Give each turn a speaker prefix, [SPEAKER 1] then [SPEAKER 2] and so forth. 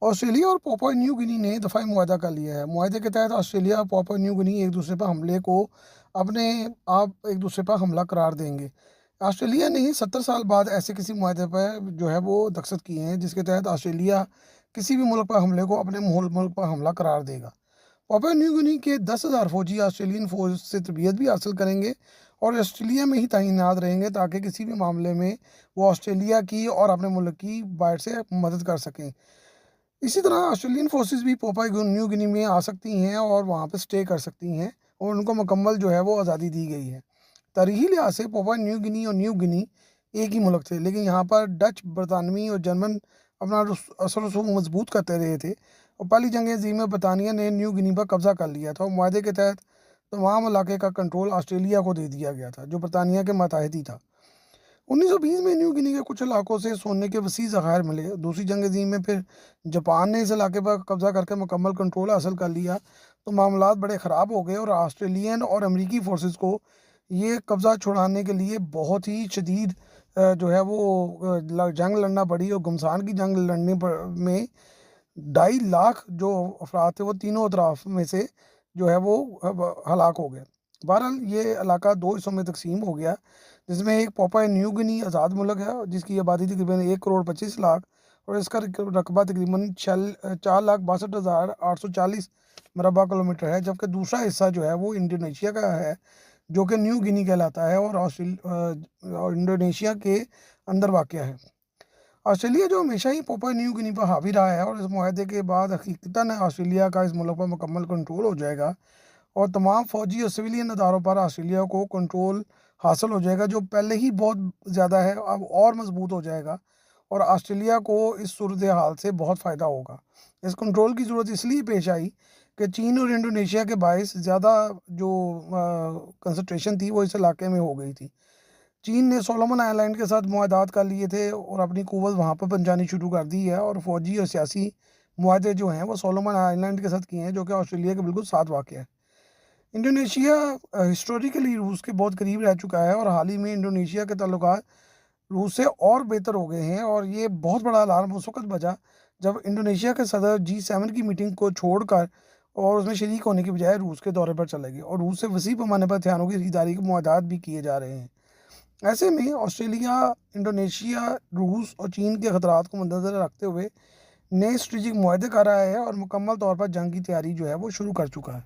[SPEAKER 1] Australia اور Papua New Guinea نے دفاعی معاہدہ کر لیا ہے۔ معاہدے کے تحت آسٹریلیا اور پاپوا نیو گنی ایک دوسرے پر حملے کو اپنے آپ ایک دوسرے پر حملہ قرار دیں گے۔ آسٹریلیا نے 70 سال بعد ایسے کسی معاہدے پر جو ہے وہ دستخط کیے ہیں جس کے تحت آسٹریلیا کسی بھی ملک پر حملے کو اپنے ملک پر حملہ قرار دے گا۔ پاپوا نیو گنی کے 10,000 فوجی آسٹریلین فوج سے تربیت بھی حاصل کریں گے اور آسٹریلیا میں ہی تعینات رہیں گے تاکہ کسی بھی معاملے میں وہ آسٹریلیا کی اور اپنے ملک کی باہر سے مدد کر سکیں۔ اسی طرح آسٹریلین فورسز بھی پاپوا نیو گنی میں آ سکتی ہیں اور وہاں پہ سٹے کر سکتی ہیں اور ان کو مکمل جو ہے وہ آزادی دی گئی ہے۔ تاریخی لحاظ سے پاپوا نیو گنی اور نیو گنی ایک ہی ملک تھے، لیکن یہاں پر ڈچ، برطانوی اور جرمن اپنا اثر و رسوخ مضبوط کرتے رہے تھے اور پہلی جنگ عظیم میں برطانیہ نے نیو گنی پر قبضہ کر لیا تھا اور معاہدے کے تحت تمام علاقے کا کنٹرول آسٹریلیا کو دے دیا گیا تھا جو برطانیہ کے ماتحتی تھا۔ 1920 میں نیو گنی کے کچھ علاقوں سے سونے کے وسیع ذخائر ملے۔ دوسری جنگ عظیم میں پھر جاپان نے اس علاقے پر قبضہ کر کے مکمل کنٹرول حاصل کر لیا تو معاملات بڑے خراب ہو گئے اور آسٹریلین اور امریکی فورسز کو یہ قبضہ چھڑانے کے لیے بہت ہی شدید جو ہے وہ جنگ لڑنا پڑی اور گھمسان کی جنگ لڑنے میں 2.5 لاکھ جو افراد تھے وہ تینوں اطراف میں سے جو ہے وہ ہلاک ہو گئے۔ بہرحال یہ علاقہ 2 حصوں میں تقسیم ہو گیا، جس میں ایک پاپوا نیو گنی آزاد ملک ہے جس کی آبادی تقریباً 1,25,00,000 اور اس کا رقبہ تقریباً 4,62,840 مربع کلومیٹر ہے، جبکہ دوسرا حصہ جو ہے وہ انڈونیشیا کا ہے جو کہ نیو گنی کہلاتا ہے اور انڈونیشیا کے اندر واقع ہے۔ آسٹریلیا جو ہمیشہ ہی پاپوا نیو گنی پر حاوی رہا ہے اور اس معاہدے کے بعد حقیقتاً آسٹریلیا کا اس ملک پر مکمل کنٹرول ہو جائے گا اور تمام فوجی اور سویلین اداروں پر آسٹریلیا کو کنٹرول حاصل ہو جائے گا جو پہلے ہی بہت زیادہ ہے، اب اور مضبوط ہو جائے گا اور آسٹریلیا کو اس صورتحال سے بہت فائدہ ہوگا۔ اس کنٹرول کی ضرورت اس لیے پیش آئی کہ چین اور انڈونیشیا کے باعث زیادہ جو کنسنٹریشن تھی وہ اس علاقے میں ہو گئی تھی۔ چین نے سولومن آئی لینڈ کے ساتھ معاہدات کر لیے تھے اور اپنی قوت وہاں پر پہنچانی شروع کر دی ہے اور فوجی اور سیاسی معاہدے جو ہیں وہ سولومن آئی لینڈ کے ساتھ کیے ہیں جو کہ آسٹریلیا کے بالکل ساتھ واقع ہے۔ انڈونیشیا ہسٹوریکلی روس کے بہت قریب رہ چکا ہے اور حال ہی میں انڈونیشیا کے تعلقات روس سے اور بہتر ہو گئے ہیں اور یہ بہت بڑا الارم اس وقت بجا جب انڈونیشیا کے صدر G7 کی میٹنگ کو چھوڑ کر اور اس میں شریک ہونے کی بجائے روس کے دورے پر چلے گئے اور روس سے وسیع پیمانے پر ہتھیاروں کی خریداری کے معاہدات بھی کیے جا رہے ہیں۔ ایسے میں آسٹریلیا، انڈونیشیا، روس اور چین کے خطرات کو مدنظر رکھتے ہوئے نئے اسٹریٹجک معاہدے کر رہا ہے اور مکمل طور پر جنگ کی تیاری جو ہے وہ شروع کر چکا ہے۔